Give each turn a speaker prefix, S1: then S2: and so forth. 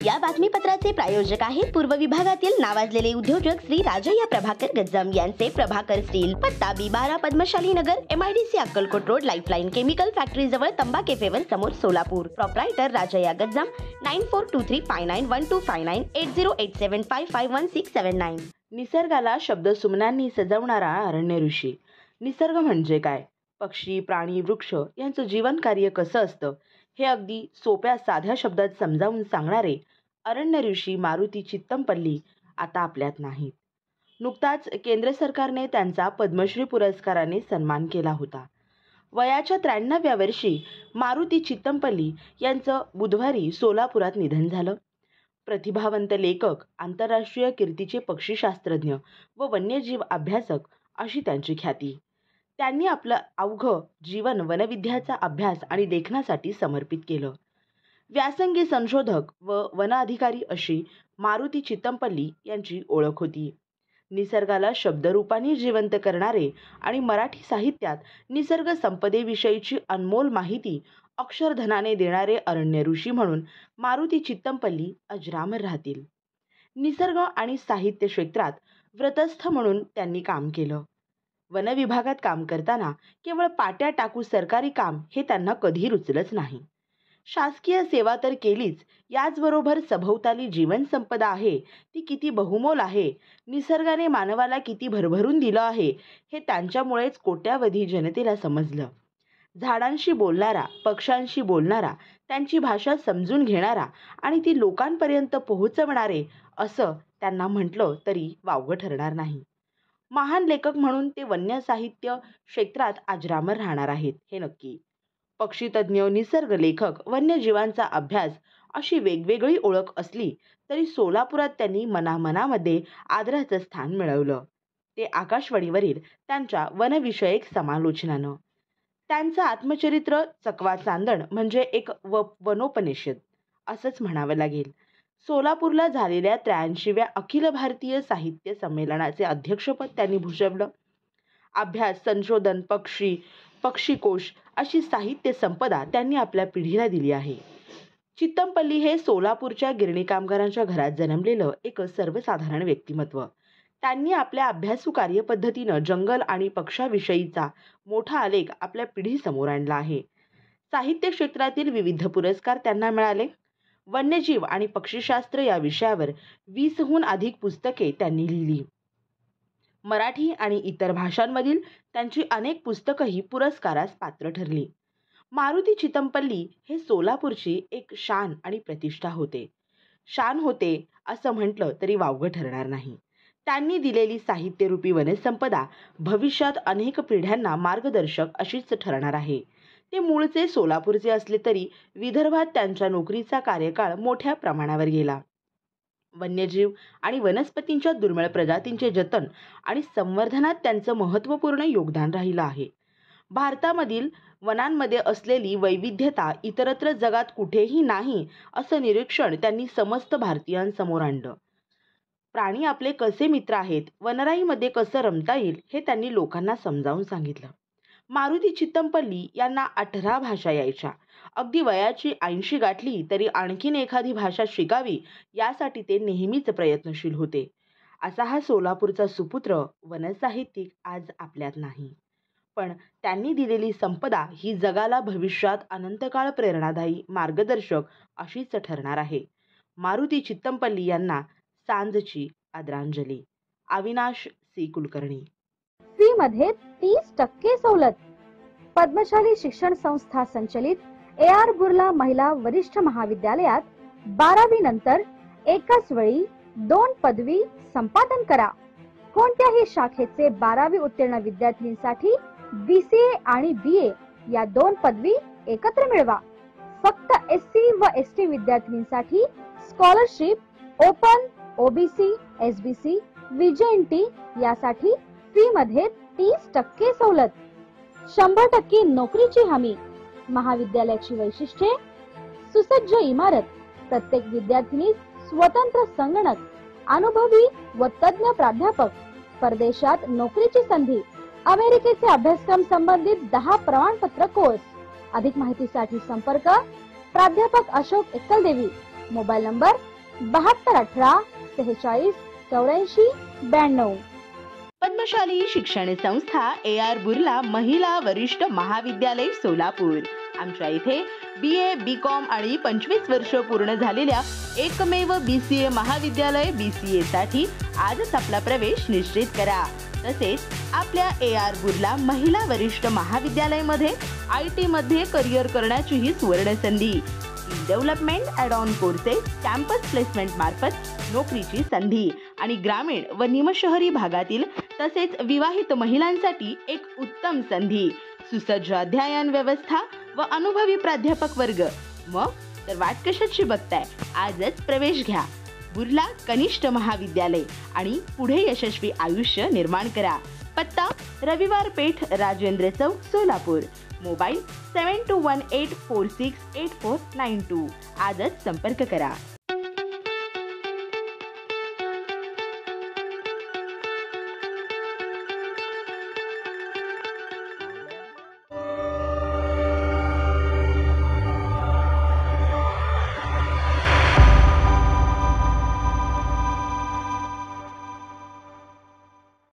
S1: या बातमीपत्राचे प्रायोजक आहेत पूर्व विभागातील नावाजलेले उद्योजक श्री राजय्या प्रभाकर गज्जाम यांचे प्रभाकर स्टील, पत्ता B12 पद्मशाली नगर, MIDC Akkalkot road, lifeline chemical factory जवळ, तंबा केफेवर समोर, सोलापूर. प्रोप्रायटर राजय्या गज्जाम, 9423591259
S2: निसर्गाला शब्दसुमनांनी सजवणारा अरण्य ऋषी. निसर्ग म्हणजे काय? पक्षी, प्राणी, वृक्ष यांचं जीवन कार्य कसं असतं हे अगदी सोप्या साध्या शब्दात समजावून सांगणारे अरण्य ऋषी मारुती चित्तमपल्ली आता आपल्यात नाहीत. नुकताच केंद्र सरकारने त्यांचा पद्मश्री पुरस्काराने सन्मान केला होता. वयाच्या 93व्या वर्षी मारुती चित्तमपल्ली यांचं बुधवारी सोलापुरात निधन झालं. प्रतिभावंत लेखक, आंतरराष्ट्रीय कीर्तीचे पक्षीशास्त्रज्ञ व वन्यजीव अभ्यासक अशी त्यांची ख्याती. त्यांनी आपलं अवघं जीवन वनविद्याचा अभ्यास आणि लेखनासाठी समर्पित केलं. व्यासंगी संशोधक व वन अधिकारी अशी मारुती चित्तमपल्ली यांची ओळख होती. निसर्गाला शब्दरूपाने जिवंत करणारे आणि मराठी साहित्यात निसर्ग संपदेविषयीची अनमोल माहिती अक्षरधनाने देणारे अरण्य ऋषी म्हणून मारुती चित्तमपल्ली अजरामर राहतील. निसर्ग आणि साहित्य क्षेत्रात व्रतस्थ म्हणून त्यांनी काम केलं. वन विभागात काम करताना केवळ पाट्या टाकू सरकारी काम हे त्यांना कधी रुचलंच नाही. शासकीय सेवा तर केलीच, याचबरोबर सभोवताली जीवन संपदा आहे ती किती बहुमोल आहे, निसर्गाने मानवाला किती भरभरून दिलं आहे हे त्यांच्यामुळेच कोट्यावधी जनतेला समजलं. झाडांशी बोलणारा, पक्ष्यांशी बोलणारा, त्यांची भाषा समजून घेणारा आणि ती लोकांपर्यंत पोहोचवणारे असं त्यांना म्हटलं तरी वावगं ठरणार नाही. महान लेखक म्हणून ते वन्य साहित्य क्षेत्रात अजरामर राहणार आहेत हे नक्की. पक्षीतज्ञ, निसर्ग लेखक, वन्यजीवांचा अभ्यास अशी वेगवेगळी ओळख असली तरी सोलापुरात त्यांनी मनामनामध्ये आदराचं स्थान मिळवलं. ते आकाशवाणीवरील त्यांच्या वनविषयक समालोचनानं. त्यांचं आत्मचरित्र चकवा चांदण म्हणजे एक वनोपनिषद असंच म्हणावं लागेल. सोलापूरला झालेल्या 83व्या अखिल भारतीय साहित्य संमेलनाचे अध्यक्षपद त्यांनी भूषवलं. अभ्यास, संशोधन, पक्षीकोश अशी साहित्य संपदा त्यांनी आपल्या पिढीला दिली आहे. चित्तमपल्ली हे सोलापूरच्या गिरणी कामगारांच्या घरात जन्मलेलं एक सर्वसाधारण व्यक्तिमत्व. त्यांनी आपल्या अभ्यासू कार्यपद्धतीनं जंगल आणि पक्षाविषयीचा मोठा आलेख आपल्या पिढीसमोर आणला आहे. साहित्य क्षेत्रातील विविध पुरस्कार त्यांना मिळाले. वन्यजीव आणि पक्षीशास्त्र या विषयावर 20हून अधिक पुस्तके त्यांनी लिहिली. मराठी आणि इतर भाषांमधील त्यांची अनेक पुस्तकंही पुरस्कारास पात्र ठरली. मारुती चित्तमपल्ली हे सोलापूरची एक शान आणि प्रतिष्ठा होते. शान होते असं म्हटलं तरी वावगं ठरणार नाही. त्यांनी दिलेली साहित्यरूपी वनसंपदा भविष्यात अनेक पिढ्यांना मार्गदर्शक अशीच ठरणार आहे. ते मूळचे सोलापूरचे असले तरी विदर्भात त्यांच्या नोकरीचा कार्यकाळ मोठ्या प्रमाणावर गेला. वन्यजीव आणि वनस्पतींच्या दुर्मिळ प्रजातींचे जतन आणि संवर्धनात त्यांचं महत्त्वपूर्ण योगदान राहिलं आहे. भारतामधील वनांमध्ये असलेली वैविध्यता इतरत्र जगात कुठेही नाही असं निरीक्षण त्यांनी समस्त भारतीयांसमोर आणलं. प्राणी आपले कसे मित्र आहेत, वनराईमध्ये कसं रमता येईल हे त्यांनी लोकांना समजावून सांगितलं. मारुती चित्तमपल्ली यांना 18 भाषा यायच्या. अगदी वयाची 80 गाठली तरी आणखीन एखादी भाषा शिकावी यासाठी ते नेहमीच प्रयत्नशील होते. असा हा सोलापूरचा सुपुत्र वनसाहित्यिक आज आपल्यात नाही. पण त्यांनी दिलेली संपदा ही जगाला भविष्यात अनंतकाळ प्रेरणादायी, मार्गदर्शक अशीच ठरणार आहे. मारुती चित्तमपल्ली यांना सांजची आदरांजली. अविनाश सी कुलकर्णी.
S3: फी मध्ये 30% सवलत. पद्मशाली शिक्षण संस्था संचलित AR बुर्ला महिला वरिष्ठ महाविद्यालयात 12वी नंतर एकाच वेळी 2 पदवी संपादन करा. कोणत्याही शाखेचे 12वी उत्तीर्ण विद्यार्थ्यांसाठी BCA आणि BA या 2 पदवी एकत्र मिळवा. फक्त SC व ST विद्यार्थ्यांसाठी scholarship, open, OBC, SBC, VJNT यासाठी फी मध्ये 30% सवलत. 100% नोकरीची हमी. महाविद्यालयाची वैशिष्ट्ये: सुसज्ज इमारत, प्रत्येक विद्यार्थिनी स्वतंत्र संगणक, अनुभवी व तज्ञ प्राध्यापक, परदेशात नोकरीची संधी, अमेरिकेचे अभ्यासक्रम संबंधित 10 प्रमाणपत्र कोर्स. अधिक माहितीसाठी संपर्क प्राध्यापक अशोक एकलदेवी. Mobile number 7218 46 84 92.
S2: पद्मशाली शिक्षण संस्था AR बुर्ला महिला वरिष्ठ महाविद्यालय सोलापूर. आमच्या इथे BA BCom आणि 25 वर्ष पूर्ण झालेल्या एकमेव BCA महाविद्यालय BCA साठी आजच आपला प्रवेश निश्चित करा. तसेच आपल्या AR बुर्ला महिला वरिष्ठ महाविद्यालय मध्ये IT मध्ये करिअर करण्याची ही सुवर्ण संधी. Development add on courses, campus placement मार्फत नोकरीची संधी आणि ग्रामीण व निमशहरी भागातील तसेच विवाहित महिलांसाठी एक उत्तम संधी. सुसज्ज अध्ययन व्यवस्था व अनुभवी प्राध्यापक वर्ग. मग तर वाट कशाची बघताय? आजच प्रवेश घ्या. बुर्ला कनिष्ठ महाविद्यालय आणि पुढे यशस्वी आयुष्य निर्माण करा. पत्ता रविवार पेठ, राजेंद्र चौक, सोलापूर. मोबाईल 7218468492. आजच संपर्क करा.